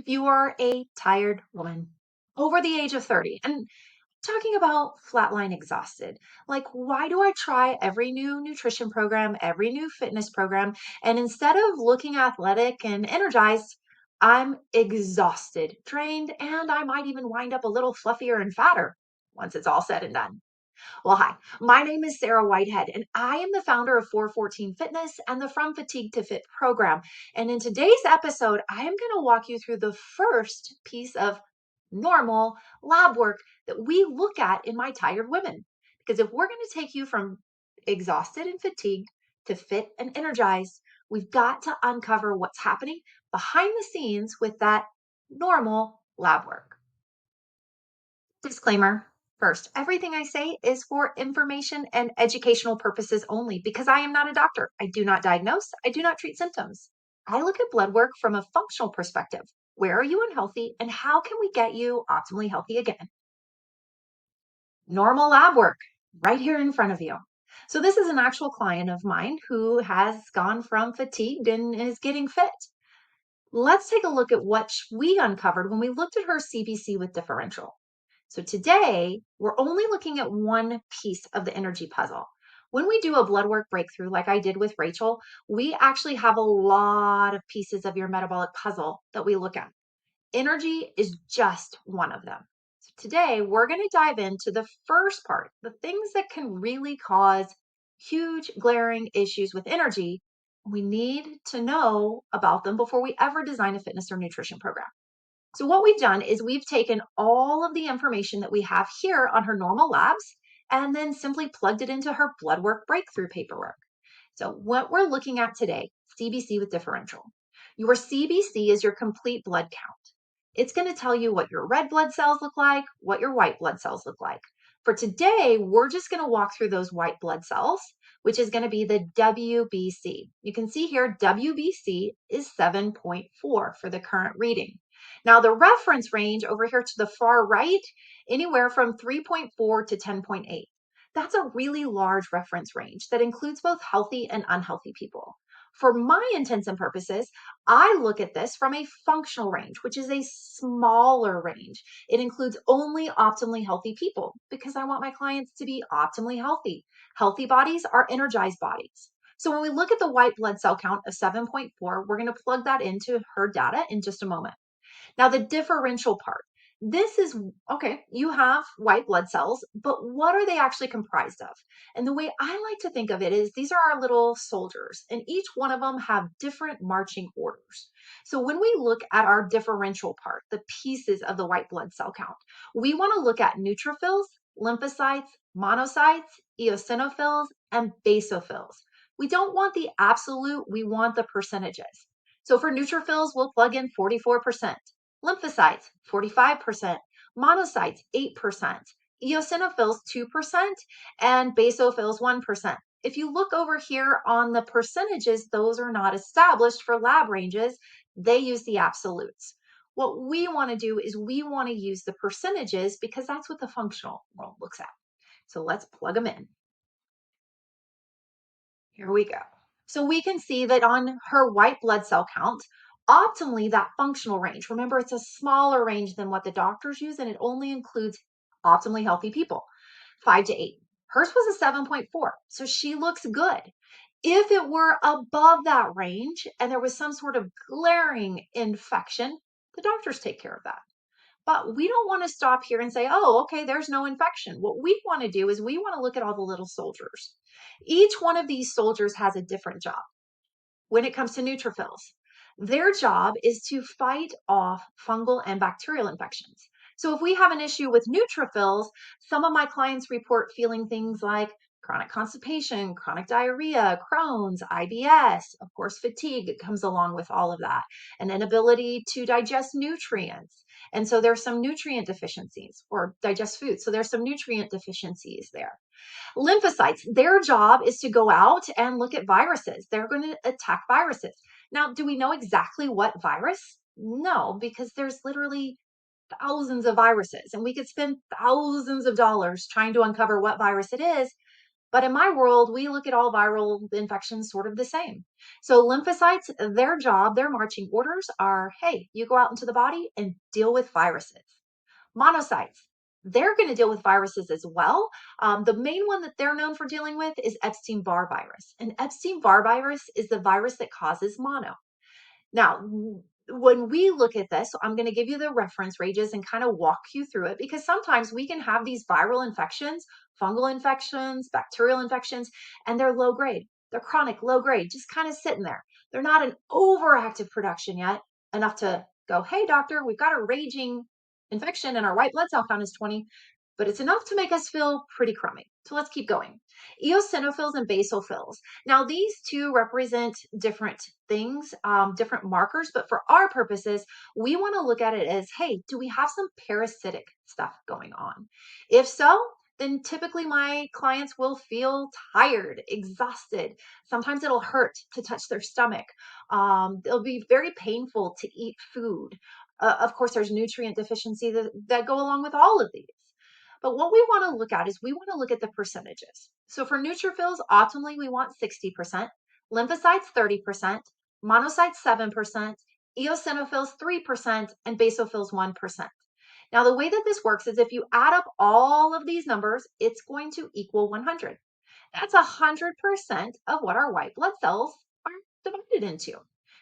If you are a tired woman over the age of 30 and talking about flatline exhausted, like why do I try every new nutrition program, every new fitness program, and instead of looking athletic and energized, I'm exhausted, drained, and I might even wind up a little fluffier and fatter once it's all said and done. Well, hi, my name is Sarah Whitehead, and I am the founder of 414 Fitness and the From Fatigue to Fit program. And in today's episode, I am going to walk you through the first piece of normal lab work that we look at in My Tired Women. Because if we're going to take you from exhausted and fatigued to fit and energized, we've got to uncover what's happening behind the scenes with that normal lab work. Disclaimer first, everything I say is for information and educational purposes only because I am not a doctor. I do not diagnose, I do not treat symptoms. I look at blood work from a functional perspective. Where are you unhealthy and how can we get you optimally healthy again? Normal lab work right here in front of you. So, this is an actual client of mine who has gone from fatigued and is getting fit. Let's take a look at what we uncovered when we looked at her CBC with differential. So today, we're only looking at one piece of the energy puzzle. When we do a blood work breakthrough, like I did with Rachel, we actually have a lot of pieces of your metabolic puzzle that we look at. Energy is just one of them. So today, we're going to dive into the first part, the things that can really cause huge glaring issues with energy. We need to know about them before we ever design a fitness or nutrition program. So what we've done is we've taken all of the information that we have here on her normal labs and then simply plugged it into her blood work breakthrough paperwork. So what we're looking at today, CBC with differential. Your CBC is your complete blood count. It's going to tell you what your red blood cells look like, what your white blood cells look like. For today, we're just going to walk through those white blood cells, which is going to be the WBC. You can see here, WBC is 7.4 for the current reading. Now, the reference range over here to the far right, anywhere from 3.4 to 10.8. That's a really large reference range that includes both healthy and unhealthy people. For my intents and purposes, I look at this from a functional range, which is a smaller range. It includes only optimally healthy people because I want my clients to be optimally healthy. Healthy bodies are energized bodies. So when we look at the white blood cell count of 7.4, we're going to plug that into her data in just a moment. Now, the differential part. This is okay, you have white blood cells, but what are they actually comprised of? And the way I like to think of it is these are our little soldiers, and each one of them have different marching orders. So when we look at our differential part, the pieces of the white blood cell count, we want to look at neutrophils, lymphocytes, monocytes, eosinophils, and basophils. We don't want the absolute, we want the percentages. So for neutrophils, we'll plug in 44%. Lymphocytes, 45%, monocytes, 8%, eosinophils, 2%, and basophils, 1%. If you look over here on the percentages, those are not established for lab ranges. They use the absolutes. What we want to do is we want to use the percentages because that's what the functional world looks at. So let's plug them in. Here we go. So we can see that on her white blood cell count, optimally that functional range, remember it's a smaller range than what the doctors use and it only includes optimally healthy people, 5 to 8. Hers was a 7.4, so she looks good. If it were above that range and there was some sort of glaring infection, the doctors take care of that. But we don't want to stop here and say, oh, okay, there's no infection. What we want to do is we want to look at all the little soldiers. Each one of these soldiers has a different job when it comes to neutrophils. Their job is to fight off fungal and bacterial infections. So if we have an issue with neutrophils, some of my clients report feeling things like chronic constipation, chronic diarrhea, Crohn's, IBS, of course, fatigue comes along with all of that, an inability to digest nutrients. And so there's some nutrient deficiencies or digest food. So there's some nutrient deficiencies there. Lymphocytes, their job is to go out and look at viruses. They're going to attack viruses. Now, do we know exactly what virus? No, because there's literally thousands of viruses and we could spend thousands of dollars trying to uncover what virus it is. But in my world, we look at all viral infections sort of the same. So lymphocytes, their job, their marching orders are, hey, you go out into the body and deal with viruses. Monocytes, they're going to deal with viruses as well. The main one that they're known for dealing with is Epstein-Barr virus. And Epstein-Barr virus is the virus that causes mono. Now, when we look at this, so I'm going to give you the reference ranges and kind of walk you through it because sometimes we can have these viral infections, fungal infections, bacterial infections, and they're low grade. They're chronic, low grade, just kind of sitting there. They're not an overactive production yet, enough to go, hey, doctor, we've got a raging infection and our white blood cell count is 20, but it's enough to make us feel pretty crummy. So let's keep going. Eosinophils and basophils. Now, these two represent different things, different markers, but for our purposes, we want to look at it as, hey, do we have some parasitic stuff going on? If so, then typically my clients will feel tired, exhausted. Sometimes it'll hurt to touch their stomach. It'll be very painful to eat food. Of course, there's nutrient deficiency that go along with all of these. But what we want to look at is we want to look at the percentages. So for neutrophils, optimally, we want 60%, lymphocytes 30%, monocytes 7%, eosinophils 3%, and basophils 1%. Now, the way that this works is if you add up all of these numbers, it's going to equal 100. That's 100% of what our white blood cells are divided into.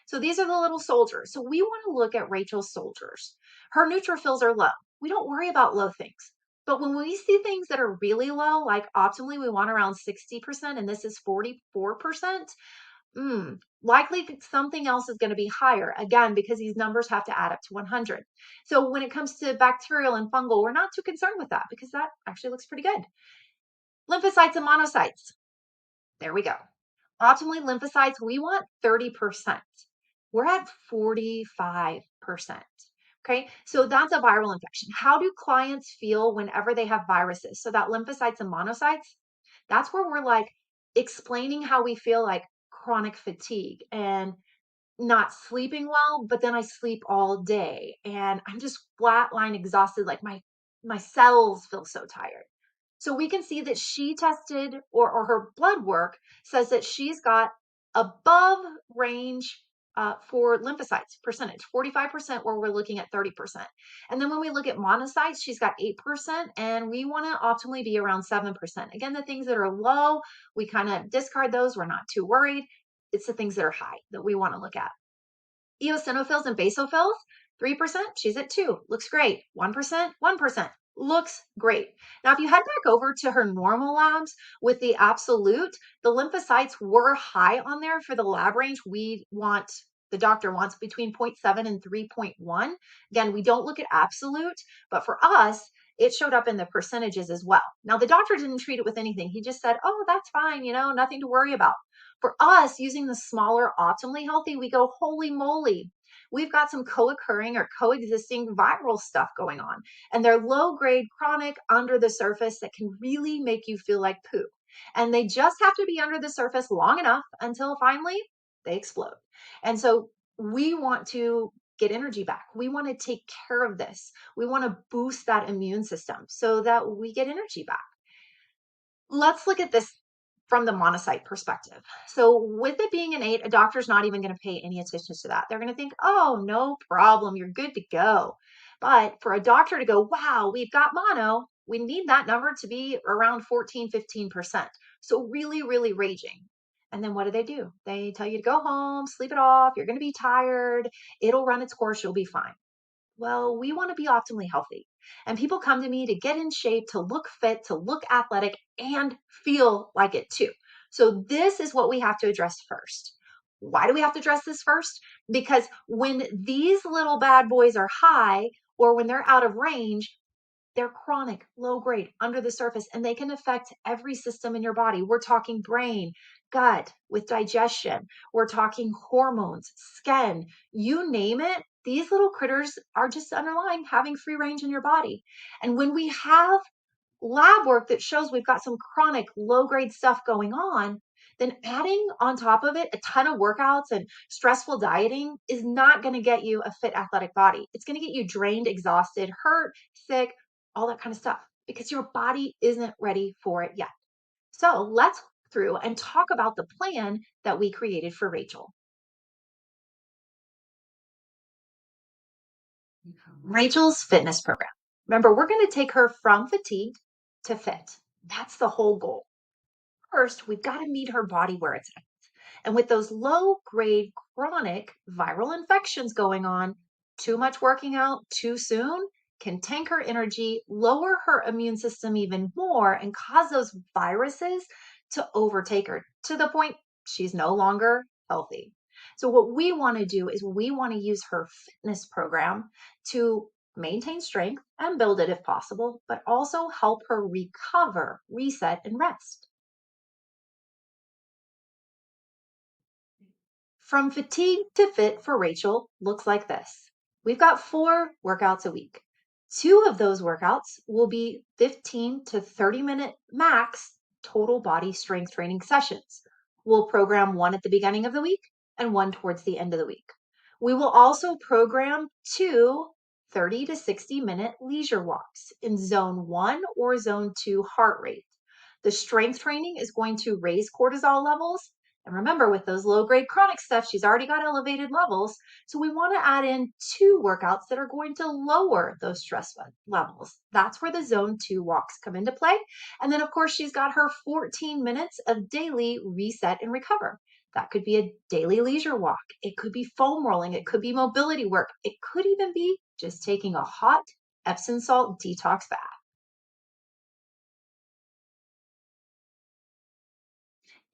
So these are the little soldiers. So we want to look at Rachel's soldiers. Her neutrophils are low. We don't worry about low things. But when we see things that are really low, like optimally we want around 60%, and this is 44%, likely something else is going to be higher, again, because these numbers have to add up to 100. So when it comes to bacterial and fungal, we're not too concerned with that because that actually looks pretty good. Lymphocytes and monocytes. There we go. Optimally, lymphocytes, we want 30%. We're at 45%. Okay, so that's a viral infection. How do clients feel whenever they have viruses? So that lymphocytes and monocytes, that's where we're like explaining how we feel like chronic fatigue and not sleeping well, but then I sleep all day and I'm just flatline exhausted, like my cells feel so tired. So we can see that she tested or her blood work says that she's got above range for lymphocytes percentage, 45%, where we're looking at 30%. And then when we look at monocytes, she's got 8%, and we want to optimally be around 7%. Again, the things that are low, we kind of discard those. We're not too worried. It's the things that are high that we want to look at. Eosinophils and basophils, 3%, she's at 2, looks great. 1%, 1%, looks great. Now, if you head back over to her normal labs with the absolute, the lymphocytes were high on there for the lab range. The doctor wants between 0.7 and 3.1. Again, we don't look at absolute, but for us, it showed up in the percentages as well. Now, the doctor didn't treat it with anything. He just said, oh, that's fine, nothing to worry about. For us, using the smaller optimally healthy, we go, holy moly, we've got some co-occurring or coexisting viral stuff going on. And they're low grade, chronic, under the surface that can really make you feel like poop. And they just have to be under the surface long enough until finally they explode. And so we want to get energy back. We want to take care of this. We want to boost that immune system so that we get energy back. Let's look at this from the monocyte perspective. So with it being an 8, a doctor's not even going to pay any attention to that. They're going to think, oh, no problem, you're good to go. But for a doctor to go, wow, we've got mono, we need that number to be around 14, 15%. So really, really raging. And then what do? They tell you to go home, sleep it off, you're going to be tired, it'll run its course, you'll be fine. Well, we want to be optimally healthy. And people come to me to get in shape, to look fit, to look athletic, and feel like it too. So, this is what we have to address first. Why do we have to address this first? Because when these little bad boys are high or when they're out of range, they're chronic, low grade, under the surface, and they can affect every system in your body. We're talking brain, gut, with digestion. We're talking hormones, skin, you name it. These little critters are just underlying having free range in your body. And when we have lab work that shows we've got some chronic low grade stuff going on, then adding on top of it a ton of workouts and stressful dieting is not going to get you a fit athletic body. It's going to get you drained, exhausted, hurt, sick, all that kind of stuff because your body isn't ready for it yet. So let's go through and talk about the plan that we created for Rachel. Rachel's fitness program. Remember, we're going to take her from fatigue to fit. That's the whole goal. First, we've got to meet her body where it's at. And with those low grade chronic viral infections going on, too much working out too soon can tank her energy, lower her immune system even more, and cause those viruses to overtake her to the point she's no longer healthy. So, what we want to do is we want to use her fitness program to maintain strength and build it if possible, but also help her recover, reset, and rest. From fatigue to fit for Rachel looks like this. We've got 4 workouts a week. 2 of those workouts will be 15 to 30-minute max total body strength training sessions. We'll program one at the beginning of the week and one towards the end of the week. We will also program two 30 to 60-minute leisure walks in zone 1 or zone 2 heart rate. The strength training is going to raise cortisol levels, and remember, with those low grade chronic stuff, she's already got elevated levels. So we want to add in 2 workouts that are going to lower those stress levels. That's where the zone 2 walks come into play. And then, of course, she's got her 14 minutes of daily reset and recover. That could be a daily leisure walk. It could be foam rolling. It could be mobility work. It could even be just taking a hot Epsom salt detox bath.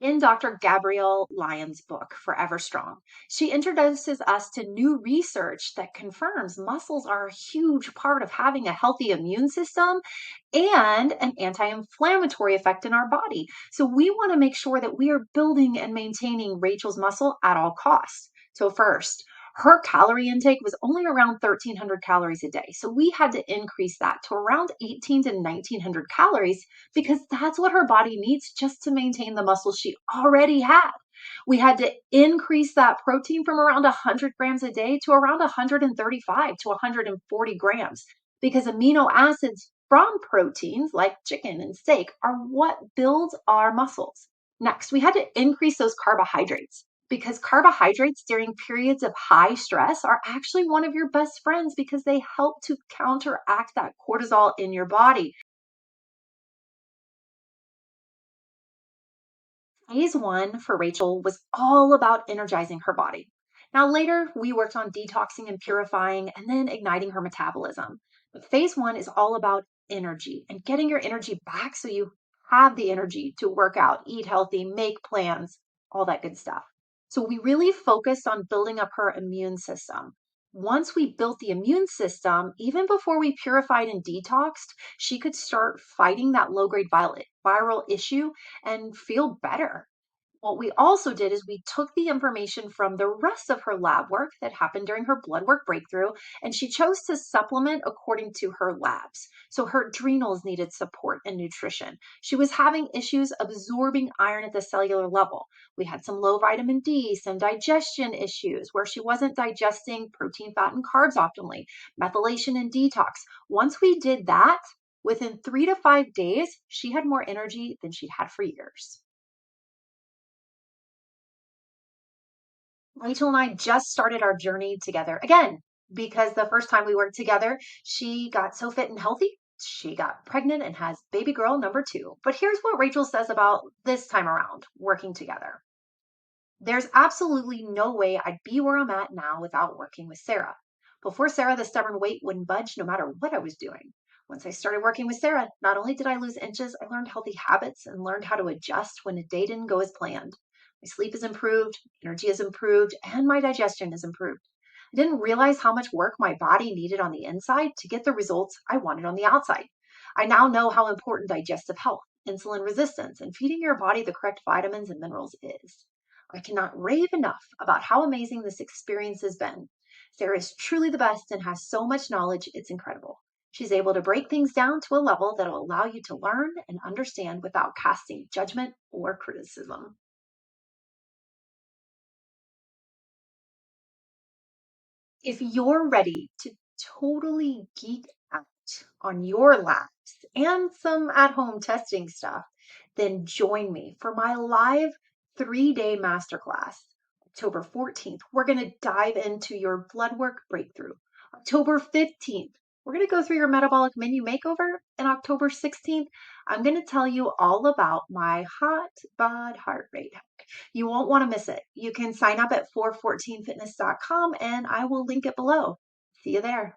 In Dr. Gabrielle Lyon's book, Forever Strong, she introduces us to new research that confirms muscles are a huge part of having a healthy immune system and an anti inflammatory effect in our body. So, we want to make sure that we are building and maintaining Rachel's muscle at all costs. So, first, her calorie intake was only around 1,300 calories a day. So, we had to increase that to around 18 to 1,900 calories because that's what her body needs just to maintain the muscle she already had. We had to increase that protein from around 100 grams a day to around 135 to 140 grams because amino acids from proteins like chicken and steak are what builds our muscles. Next, we had to increase those carbohydrates because carbohydrates during periods of high stress are actually one of your best friends because they help to counteract that cortisol in your body. Phase one for Rachel was all about energizing her body. Now, later, we worked on detoxing and purifying and then igniting her metabolism. But phase one is all about energy and getting your energy back so you have the energy to work out, eat healthy, make plans, all that good stuff. So, we really focused on building up her immune system. Once we built the immune system, even before we purified and detoxed, she could start fighting that low grade viral issue and feel better. What we also did is we took the information from the rest of her lab work that happened during her blood work breakthrough, and she chose to supplement according to her labs. So her adrenals needed support and nutrition. She was having issues absorbing iron at the cellular level. We had some low vitamin D, some digestion issues where she wasn't digesting protein, fat, and carbs optimally, methylation and detox. Once we did that, within 3 to 5 days, she had more energy than she'd had for years. Rachel and I just started our journey together again because the first time we worked together, she got so fit and healthy. She got pregnant and has baby girl number 2. But here's what Rachel says about this time around working together. There's absolutely no way I'd be where I'm at now without working with Sarah. Before Sarah, the stubborn weight wouldn't budge no matter what I was doing. Once I started working with Sarah, not only did I lose inches, I learned healthy habits and learned how to adjust when a day didn't go as planned. My sleep is improved, energy is improved, and my digestion is improved. I didn't realize how much work my body needed on the inside to get the results I wanted on the outside. I now know how important digestive health, insulin resistance, and feeding your body the correct vitamins and minerals is. I cannot rave enough about how amazing this experience has been. Sarah is truly the best and has so much knowledge, it's incredible. She's able to break things down to a level that will allow you to learn and understand without casting judgment or criticism. If you're ready to totally geek out on your labs and some at home testing stuff, then join me for my live 3-day masterclass. October 14th, we're going to dive into your blood work breakthrough. October 15th, we're going to go through your metabolic menu makeover. And October 16th, I'm going to tell you all about my hot bod heart rate hack. You won't want to miss it. You can sign up at 414fitness.com and I will link it below. See you there.